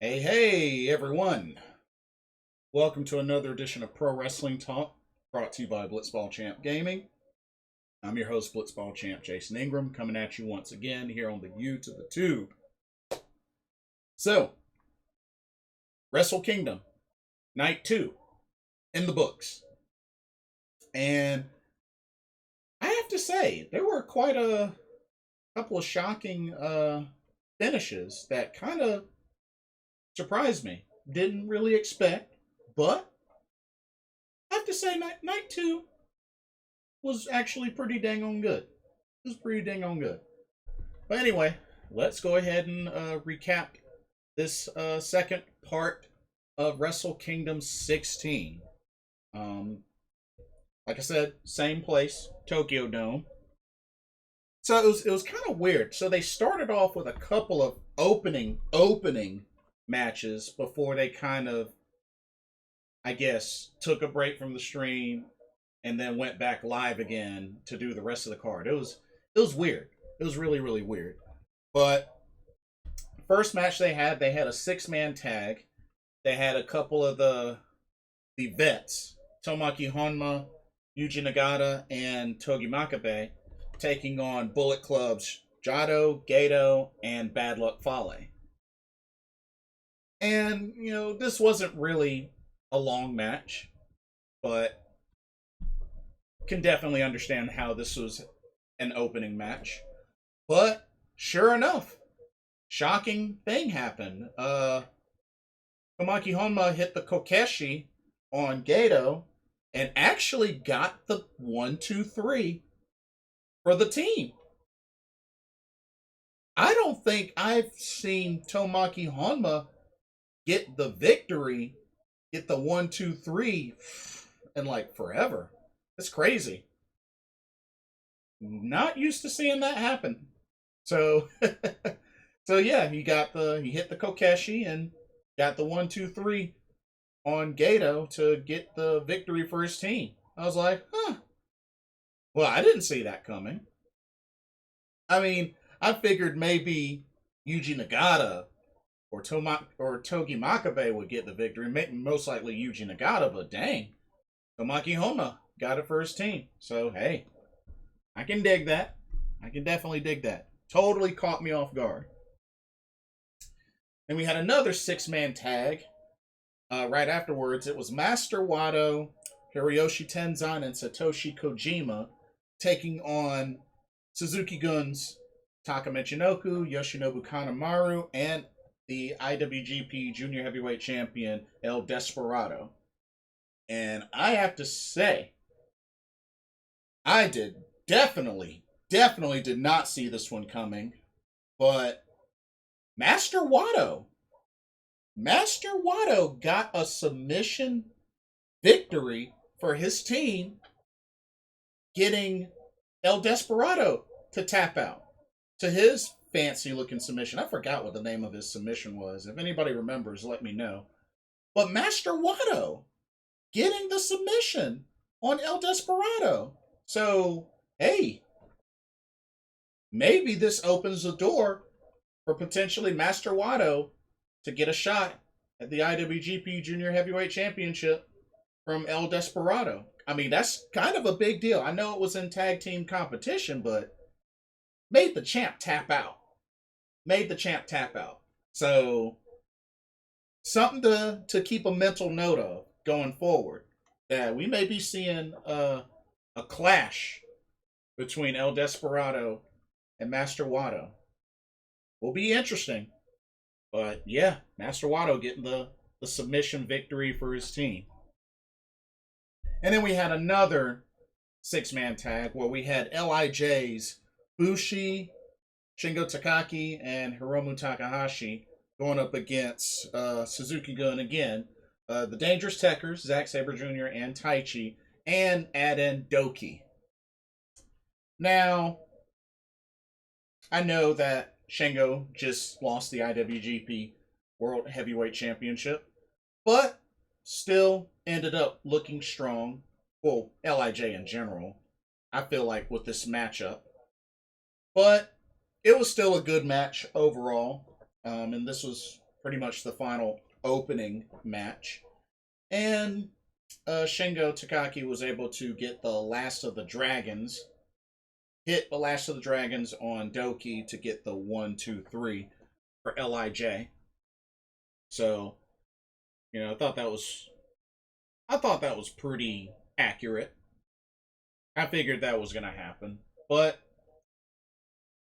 Hey, everyone. Welcome to another edition of Pro Wrestling Talk, brought to you by Blitzball Champ Gaming. I'm your host, Blitzball Champ Jason Ingram, coming at you once again here on the U to the Tube. So, Wrestle Kingdom, Night 2, in the books. And I have to say, there were quite a couple of shocking finishes that kind of surprised me. Didn't really expect, but I have to say, night 2 was actually pretty dang on good. It was pretty dang on good. But anyway, let's go ahead and recap this second part of Wrestle Kingdom 16. Like I said, same place, Tokyo Dome. So it was kind of weird. So they started off with a couple of opening matches before they kind of, I guess, took a break from the stream and then went back live again to do the rest of the card. It was weird. It was really, really weird. But first match they had a 6-man tag. They had a couple of the vets, Tomoaki Honma, Yuji Nagata, and Togi Makabe, taking on Bullet Club's Jado, Gato, and Bad Luck Fale. And, this wasn't really a long match, but can definitely understand how this was an opening match. But sure enough, shocking thing happened. Tomoaki Honma hit the Kokeshi on Gato and actually got the 1-2-3 for the team. I don't think I've seen Tomoaki Honma get the victory, get the 1-2-3 in like forever. It's crazy. Not used to seeing that happen. So so yeah, he hit the Kokeshi and got the 1-2-3 on Gato to get the victory for his team. I was like, well, I didn't see that coming. I mean, I figured maybe Yuji Nagata or Togi Makabe would get the victory. Most likely Yuji Nagata, but dang, Tomoaki Honma got it for his team. So, hey, I can dig that. I can definitely dig that. Totally caught me off guard. And we had another 6-man tag right afterwards. It was Master Wato, Hiroyoshi Tenzan, and Satoshi Kojima taking on Suzuki Gun's Taka Michinoku, Yoshinobu Kanemaru, and the IWGP Junior Heavyweight Champion El Desperado. And I have to say, I definitely did not see this one coming. But Master Wato got a submission victory for his team, getting El Desperado to tap out to his fancy looking submission. I forgot what the name of his submission was. If anybody remembers, let me know. But Master Wato getting the submission on El Desperado. So, hey, maybe this opens the door for potentially Master Wato to get a shot at the IWGP Junior Heavyweight Championship from El Desperado. I mean, that's kind of a big deal. I know it was in tag team competition, but made the champ tap out. So, something to keep a mental note of going forward. That we may be seeing a clash between El Desperado and Master Wato. Will be interesting. But yeah, Master Wato getting the submission victory for his team. And then we had another 6-man tag where we had LIJ's Bushi, Shingo Takagi, and Hiromu Takahashi going up against Suzuki Gun again. The Dangerous Tekkers, Zack Sabre Jr. and Taichi, and add in Doki. Now, I know that Shingo just lost the IWGP World Heavyweight Championship, but still ended up looking strong. Well, LIJ in general, I feel like, with this matchup. But it was still a good match overall. And this was pretty much the final opening match. And Shingo Takagi was able to get the Last of the Dragons, hit the Last of the Dragons on Doki to get the 1-2-3 for LIJ. So, I thought that was pretty accurate. I figured that was going to happen. But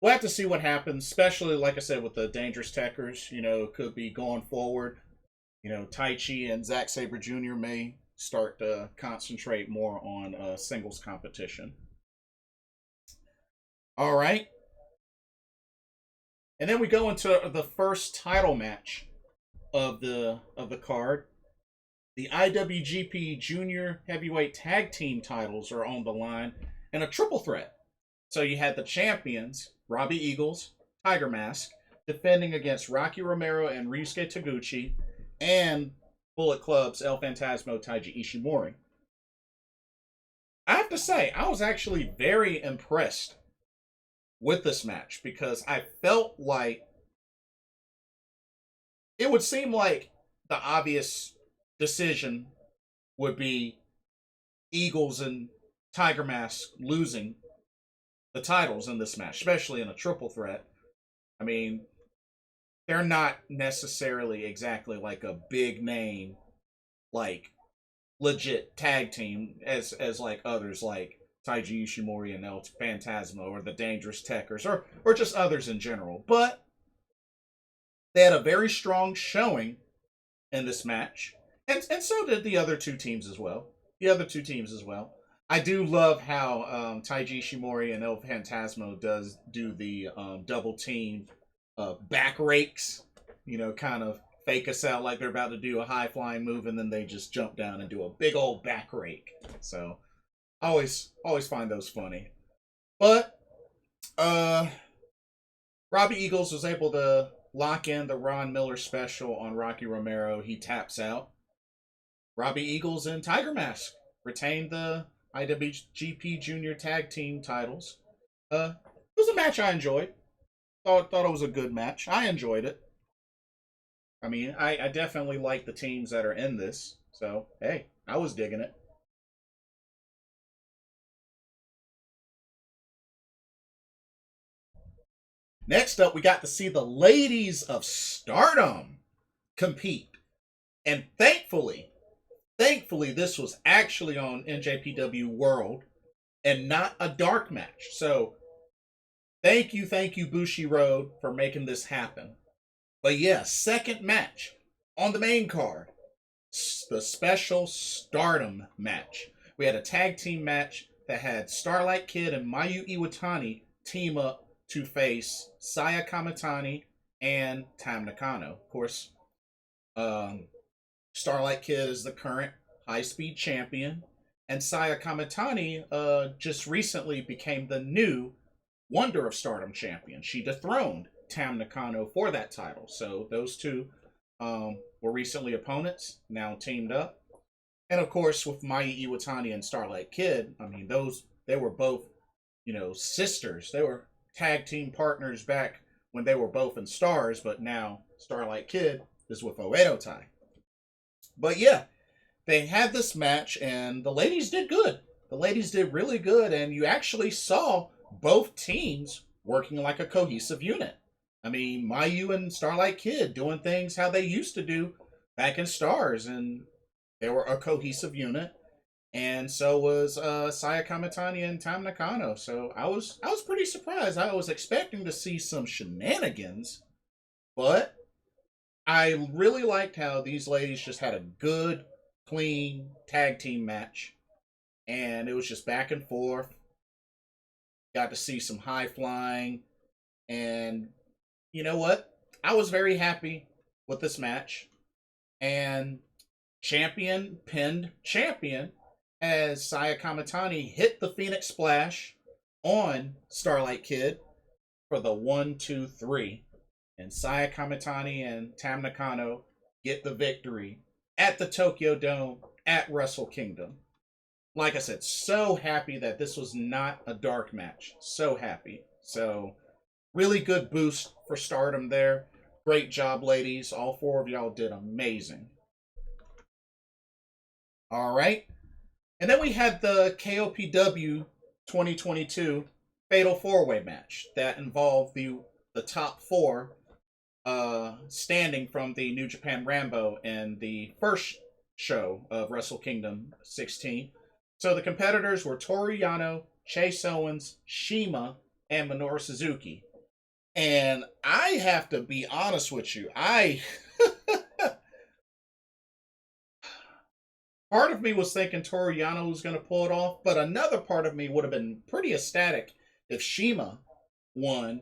we'll have to see what happens, especially, like I said, with the Dangerous Techers. Could be going forward. Taichi and Zack Sabre Jr. may start to concentrate more on singles competition. All right. And then we go into the first title match of the card. The IWGP Junior Heavyweight Tag Team titles are on the line in a triple threat. So you had the champions, Robbie Eagles, Tiger Mask, defending against Rocky Romero and Ryusuke Taguchi, and Bullet Club's El Phantasmo Taiji Ishimori. I have to say, I was actually very impressed with this match because I felt like it would seem like the obvious decision would be Eagles and Tiger Mask losing the titles in this match, especially in a triple threat. I mean, they're not necessarily exactly like a big name, like legit tag team as like others like Taiji Ishimori and El Phantasmo or the Dangerous Techers or just others in general. But they had a very strong showing in this match. And so did the other two teams as well. I do love how Taiji Ishimori and El Phantasmo do the double team back rakes. Kind of fake us out like they're about to do a high flying move, and then they just jump down and do a big old back rake. So I always find those funny. But Robbie Eagles was able to lock in the Ron Miller special on Rocky Romero. He taps out. Robbie Eagles and Tiger Mask retained the IWGP Junior Tag Team titles. It was a match I enjoyed. Thought it was a good match. I enjoyed it. I mean, I definitely like the teams that are in this. So, hey, I was digging it. Next up, we got to see the Ladies of Stardom compete. And thankfully, this was actually on NJPW World and not a dark match. So, thank you, Bushiroad, for making this happen. But yeah, second match on the main card, the special Stardom match. We had a tag team match that had Starlight Kid and Mayu Iwatani team up to face Saya Kamitani and Tam Nakano. Of course, Starlight Kid is the current high-speed champion, and Saya Kamitani just recently became the new Wonder of Stardom champion. She dethroned Tam Nakano for that title. So those two were recently opponents, now teamed up. And of course, with Mayu Iwatani and Starlight Kid, I mean, they were both, sisters. They were tag team partners back when they were both in Stars, but now Starlight Kid is with Oedo Tai. But yeah, they had this match, and the ladies did good. The ladies did really good, and you actually saw both teams working like a cohesive unit. I mean, Mayu and Starlight Kid doing things how they used to do back in Stars, and they were a cohesive unit. And so was Saya Kamitani and Tam Nakano. So I was pretty surprised. I was expecting to see some shenanigans, but I really liked how these ladies just had a good, clean tag team match. And it was just back and forth. Got to see some high flying. And you know what? I was very happy with this match. And champion pinned champion as Saya Kamitani hit the Phoenix Splash on Starlight Kid for the 1-2-3. And Saya Kamitani and Tam Nakano get the victory at the Tokyo Dome at Wrestle Kingdom. Like I said, so happy that this was not a dark match. So happy. So, really good boost for Stardom there. Great job, ladies. All four of y'all did amazing. All right. And then we had the KOPW 2022 Fatal 4-Way match that involved the top four standing from the New Japan Rambo and the first show of Wrestle Kingdom 16. So the competitors were Toru Yano, Chase Owens, Shima, and Minoru Suzuki. And I have to be honest with you, part of me was thinking Toru Yano was going to pull it off, but another part of me would have been pretty ecstatic if Shima won.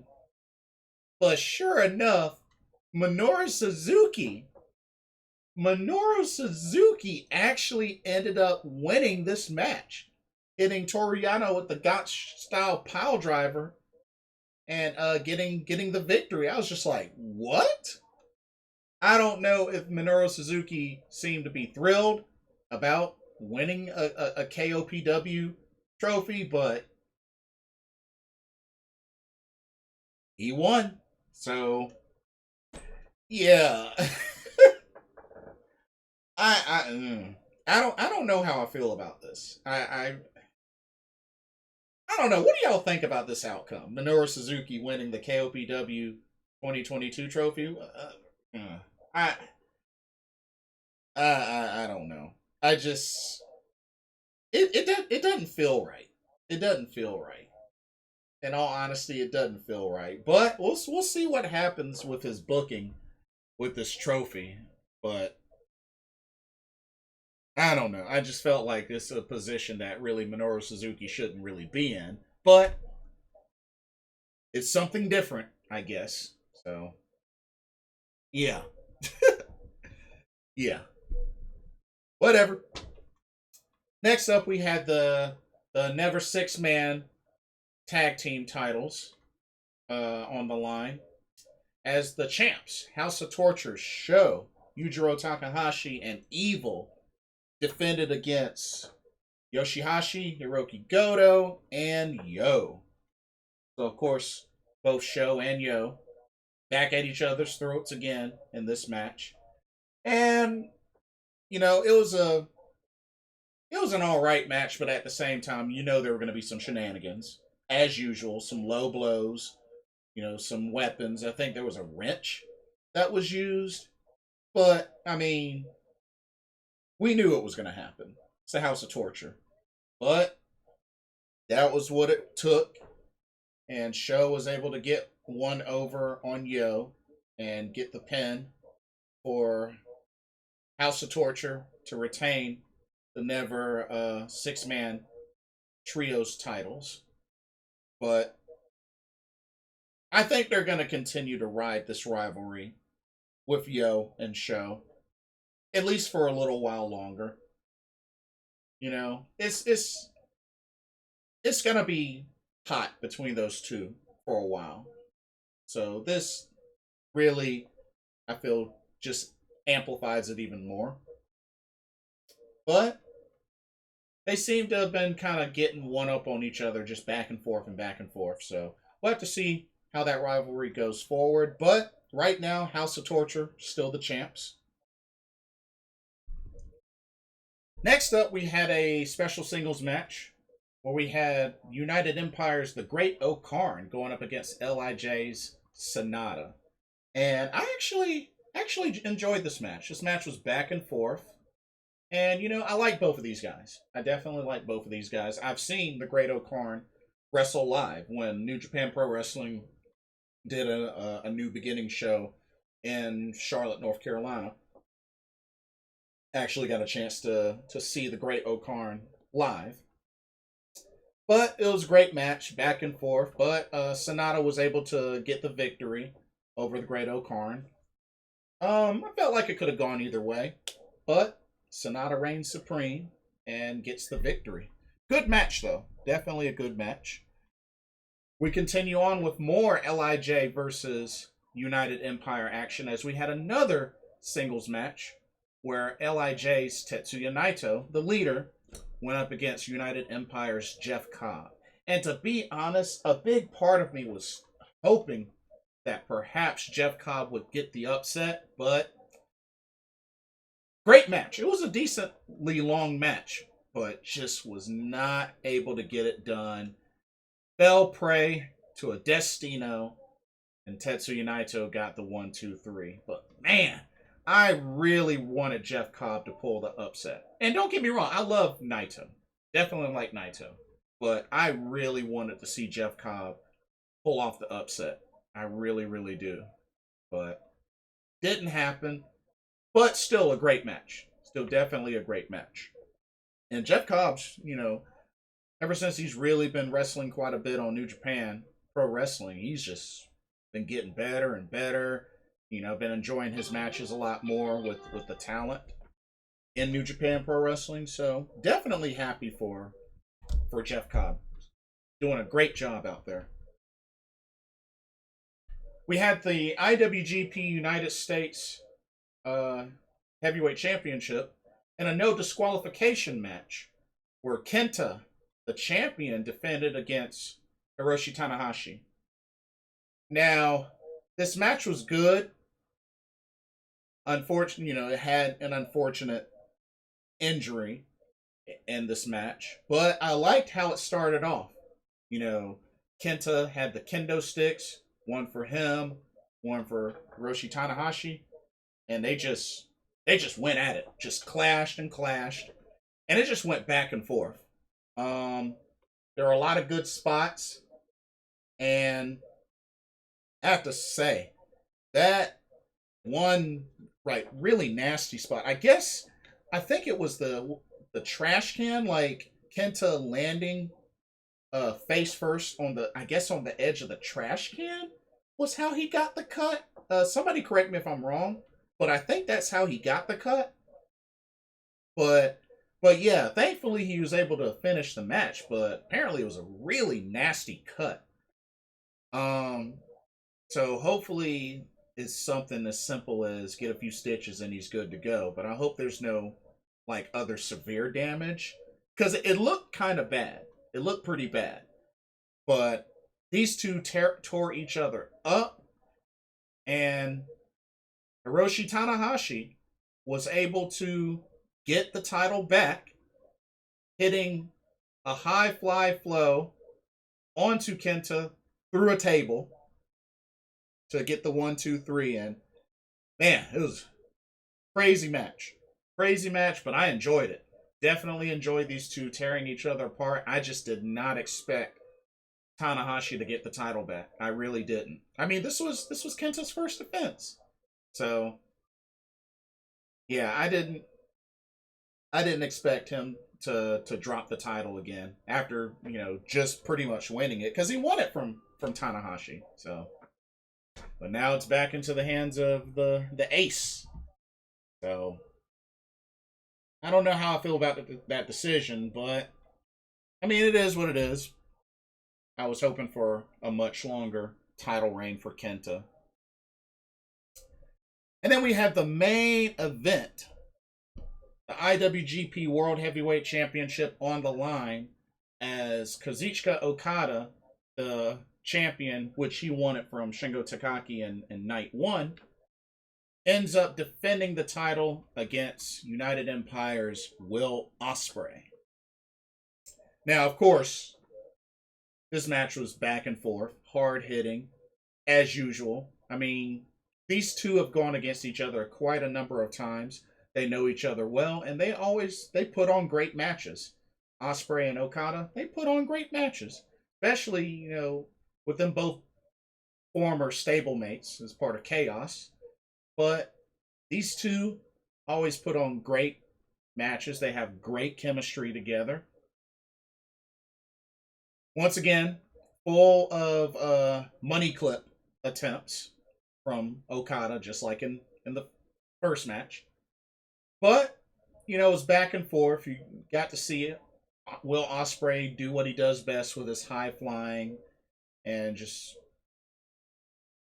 But sure enough, Minoru Suzuki actually ended up winning this match, hitting Toru Yano with the Gotch-style pile driver and getting the victory. I was just like, what? I don't know if Minoru Suzuki seemed to be thrilled about winning a KOPW trophy, but he won. So, yeah. I don't know how I feel about this. I don't know. What do y'all think about this outcome? Minoru Suzuki winning the KOPW 2022 trophy. I I don't know. I just it doesn't feel right. It doesn't feel right. In all honesty, it doesn't feel right. But we'll see what happens with his booking with this trophy. But I don't know. I just felt like this is a position that really Minoru Suzuki shouldn't really be in. But it's something different, I guess. So, yeah. Yeah. Whatever. Next up, we had the Never Six Man tag team titles on the line. As the champs, House of Torture, Sho, Yujiro Takahashi, and Evil defended against Yoshihashi, Hiroki Goto, and Yo. So, of course, both Sho and Yo back at each other's throats again in this match. And, you know, it was an alright match, but at the same time, you know there were going to be some shenanigans. As usual, some low blows, you know, some weapons. I think there was a wrench that was used. But, I mean, we knew it was going to happen. It's a House of Torture. But that was what it took. And Sho was able to get one over on Yo and get the pin for House of Torture to retain the Never Six-Man Trios titles. But I think they're going to continue to ride this rivalry with Yo and Sho, at least for a little while longer. You know, it's going to be hot between those two for a while. So this really, I feel, just amplifies it even more. But they seem to have been kind of getting one up on each other, just back and forth and back and forth. So we'll have to see how that rivalry goes forward. But right now, House of Torture still the champs. Next up, we had a special singles match where we had United Empire's The Great O-Khan going up against LIJ's Sonata. And I actually enjoyed this match. This match was back and forth. And, you know, I like both of these guys. I definitely like both of these guys. I've seen The Great O-Khan wrestle live when New Japan Pro Wrestling did a New Beginning show in Charlotte, North Carolina. Actually got a chance to see The Great O-Khan live. But it was a great match, back and forth. But Sonata was able to get the victory over The Great O-Khan. I felt like it could have gone either way. But Sonata reigns supreme and gets the victory. Good match, though. Definitely a good match. We continue on with more LIJ versus United Empire action as we had another singles match where LIJ's Tetsuya Naito, the leader, went up against United Empire's Jeff Cobb. And to be honest, a big part of me was hoping that perhaps Jeff Cobb would get the upset, but great match. It was a decently long match, but just was not able to get it done. Fell prey to a Destino, and Tetsuya Naito got the 1-2-3. But man, I really wanted Jeff Cobb to pull the upset. And don't get me wrong, I love Naito. Definitely like Naito. But I really wanted to see Jeff Cobb pull off the upset. I really, really do. But didn't happen. But still a great match. Still definitely a great match. And Jeff Cobb's, ever since he's really been wrestling quite a bit on New Japan Pro Wrestling, he's just been getting better and better. Been enjoying his matches a lot more with the talent in New Japan Pro Wrestling. So definitely happy for Jeff Cobb. Doing a great job out there. We had the IWGP United States Heavyweight Championship and a no disqualification match where Kenta, the champion, defended against Hiroshi Tanahashi. Now, this match was good. Unfortunately, it had an unfortunate injury in this match, but I liked how it started off. Kenta had the kendo sticks, one for him, one for Hiroshi Tanahashi, and they just went at it, just clashed, and it just went back and forth. There are a lot of good spots, and I have to say that one really nasty spot. I think it was the trash can, like Kenta landing face first on the edge of the trash can was how he got the cut. Somebody correct me if I'm wrong, but I think that's how he got the cut. But yeah, thankfully he was able to finish the match, but apparently it was a really nasty cut. So hopefully it's something as simple as get a few stitches and he's good to go. But I hope there's no other severe damage, because it looked kind of bad. It looked pretty bad. But these two tore each other up, and Hiroshi Tanahashi was able to get the title back, hitting a high fly flow onto Kenta through a table to get the 1-2-3 in. Man, it was a crazy match. Crazy match, but I enjoyed it. Definitely enjoyed these two tearing each other apart. I just did not expect Tanahashi to get the title back. I really didn't. I mean, this was Kenta's first defense. So yeah, I didn't expect him to drop the title again after, just pretty much winning it, because he won it from Tanahashi. So, but now it's back into the hands of the ace. So I don't know how I feel about that decision, but I mean, it is what it is. I was hoping for a much longer title reign for Kenta. And then we have the main event, the IWGP World Heavyweight Championship on the line, as Kazuchika Okada, the champion, which he won it from Shingo Takagi in night one, ends up defending the title against United Empire's Will Ospreay. Now, of course, this match was back and forth, hard hitting, as usual. I mean, these two have gone against each other quite a number of times. They know each other well, and they put on great matches. Ospreay and Okada, they put on great matches, especially with them both former stablemates as part of Chaos. But these two always put on great matches. They have great chemistry together. Once again, full of money clip attempts from Okada, just like in the first match. But, it was back and forth. You got to see it. Will Ospreay do what he does best with his high flying, and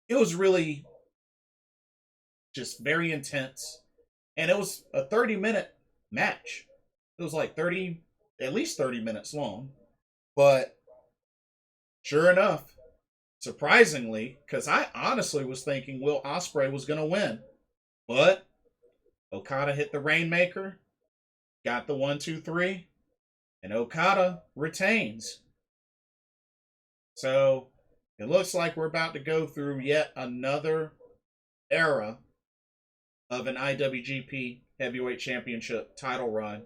it was really just very intense. And it was a 30-minute match. It was like at least 30 minutes long. But sure enough, surprisingly, because I honestly was thinking Will Ospreay was going to win. But Okada hit the Rainmaker, got the 1, 2, 3, and Okada retains. So it looks like we're about to go through yet another era of an IWGP Heavyweight Championship title run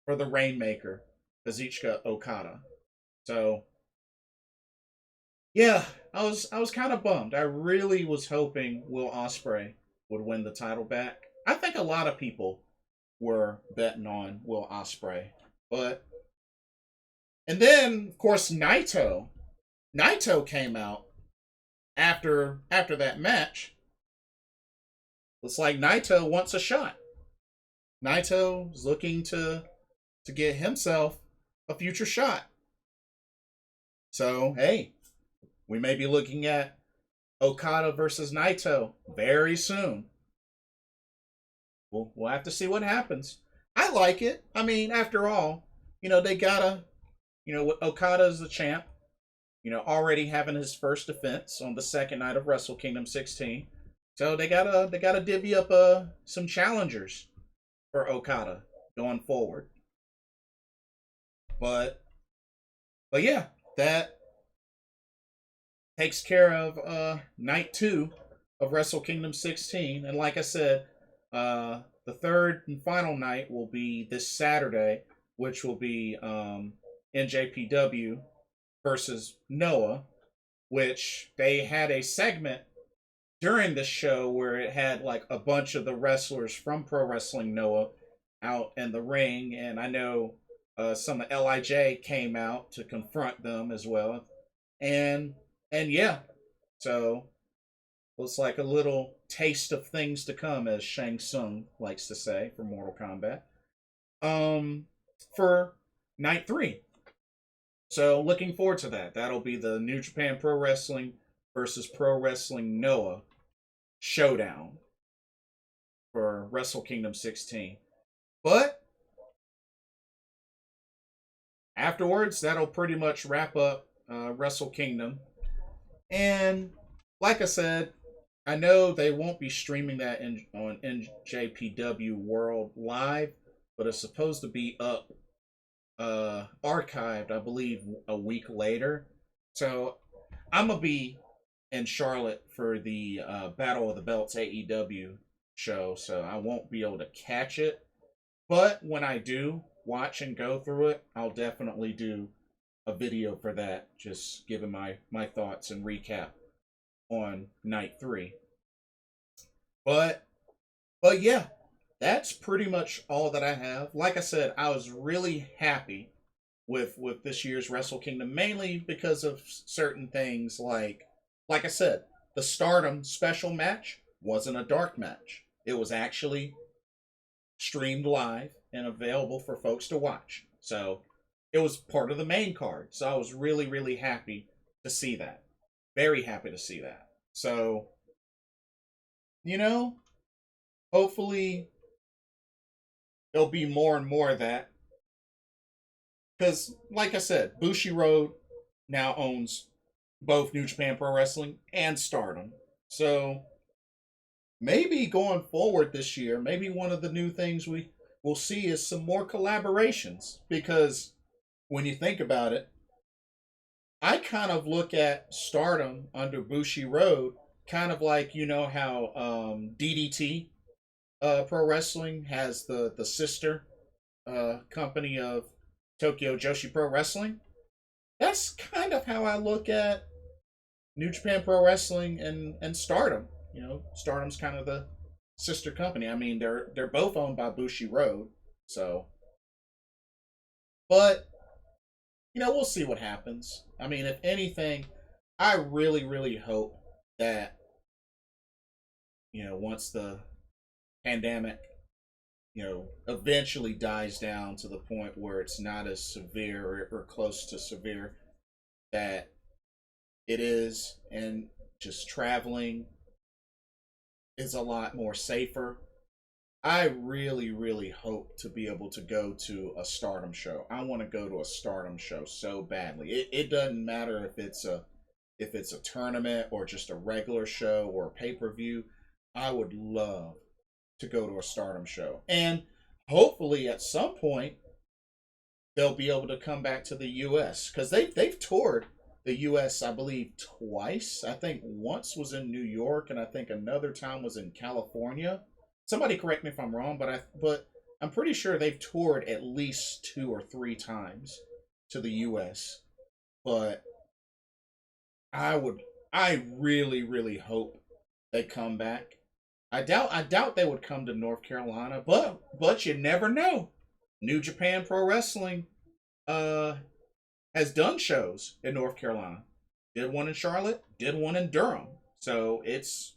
for the Rainmaker, Kazuchika Okada. So yeah, I was kind of bummed. I really was hoping Will Ospreay would win the title back. I think a lot of people were betting on Will Ospreay, but and then of course Naito came out after that match. Looks like Naito wants a shot. Naito is looking to get himself a future shot. So hey, we may be looking at Okada versus Naito very soon. We'll have to see what happens. I like it. I mean, after all, they gotta, Okada is the champ, already having his first defense on the second night of Wrestle Kingdom 16. So they gotta divvy up some challengers for Okada going forward. But yeah, that takes care of night 2 of Wrestle Kingdom 16. And like I said, the third and final night will be this Saturday, which will be NJPW versus Noah, which they had a segment during the show where it had like a bunch of the wrestlers from Pro Wrestling Noah out in the ring, and I know some of Lij came out to confront them as well, and yeah, so looks like a little taste of things to come, as Shang Tsung likes to say for Mortal Kombat. For night 3. So looking forward to that. That'll be the New Japan Pro Wrestling versus Pro Wrestling Noah showdown for Wrestle Kingdom 16. But afterwards, that'll pretty much wrap up Wrestle Kingdom. And like I said, I know they won't be streaming that on NJPW World Live, but it's supposed to be up archived, I believe, a week later. So I'm gonna be in Charlotte for the Battle of the Belts AEW show, so I won't be able to catch it. But when I do watch and go through it, I'll definitely do a video for that, just giving my thoughts and recap on night 3. But yeah, that's pretty much all that I have. Like I said, I was really happy with this year's Wrestle Kingdom, mainly because of certain things like I said, the Stardom special match wasn't a dark match. It was actually streamed live and available for folks to watch. So it was part of the main card. So I was really, really happy to see that. Very happy to see that. So, hopefully there'll be more and more of that. Because, like I said, Bushiroad now owns both New Japan Pro Wrestling and Stardom. So maybe going forward this year, maybe one of the new things we will see is some more collaborations. Because when you think about it, I kind of look at Stardom under Bushiroad kind of like, how DDT Pro Wrestling has the sister company of Tokyo Joshi Pro Wrestling. That's kind of how I look at New Japan Pro Wrestling and Stardom. Stardom's kind of the sister company. I mean, they're both owned by Bushiroad, so. But we'll see what happens. I mean, if anything, I really, really hope that once the pandemic eventually dies down to the point where it's not as severe or close to severe that it is, and just traveling is a lot more safer. I really, really hope to be able to go to a Stardom show. I want to go to a Stardom show so badly. It doesn't matter if it's a if it's a tournament or just a regular show or a pay-per-view, I would love to go to a Stardom show. And hopefully at some point they'll be able to come back to the US, because they've toured the US, I believe, twice. I think once was in New York and I think another time was in California. Somebody correct me if I'm wrong, but I'm pretty sure they've toured at least 2 or 3 times to the US. But I really, really hope they come back. I doubt they would come to North Carolina, but you never know. New Japan Pro Wrestling has done shows in North Carolina. Did one in Charlotte, did one in Durham. So it's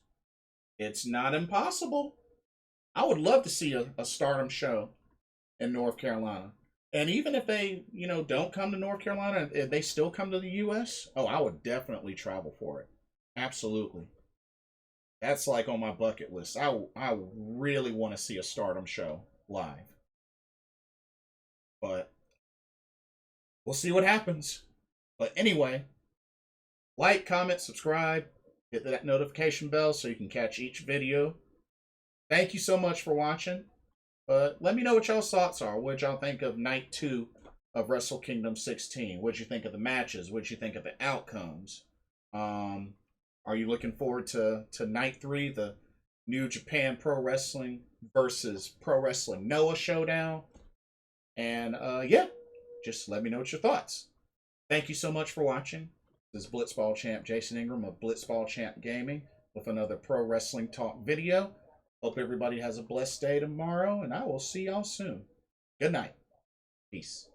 not impossible. I would love to see a Stardom show in North Carolina. And even if they, don't come to North Carolina, if they still come to the US, oh, I would definitely travel for it. Absolutely. That's like on my bucket list. I really want to see a Stardom show live. But we'll see what happens. But anyway, like, comment, subscribe, hit that notification bell so you can catch each video. Thank you so much for watching. But let me know what y'all's thoughts are. What y'all think of Night 2 of Wrestle Kingdom 16? What'd you think of the matches? What'd you think of the outcomes? Are you looking forward to Night 3, the New Japan Pro Wrestling versus Pro Wrestling Noah showdown? And yeah, just let me know what your thoughts. Thank you so much for watching. This is Blitzball Champ Jason Ingram of Blitzball Champ Gaming with another Pro Wrestling Talk video. Hope everybody has a blessed day tomorrow, and I will see y'all soon. Good night. Peace.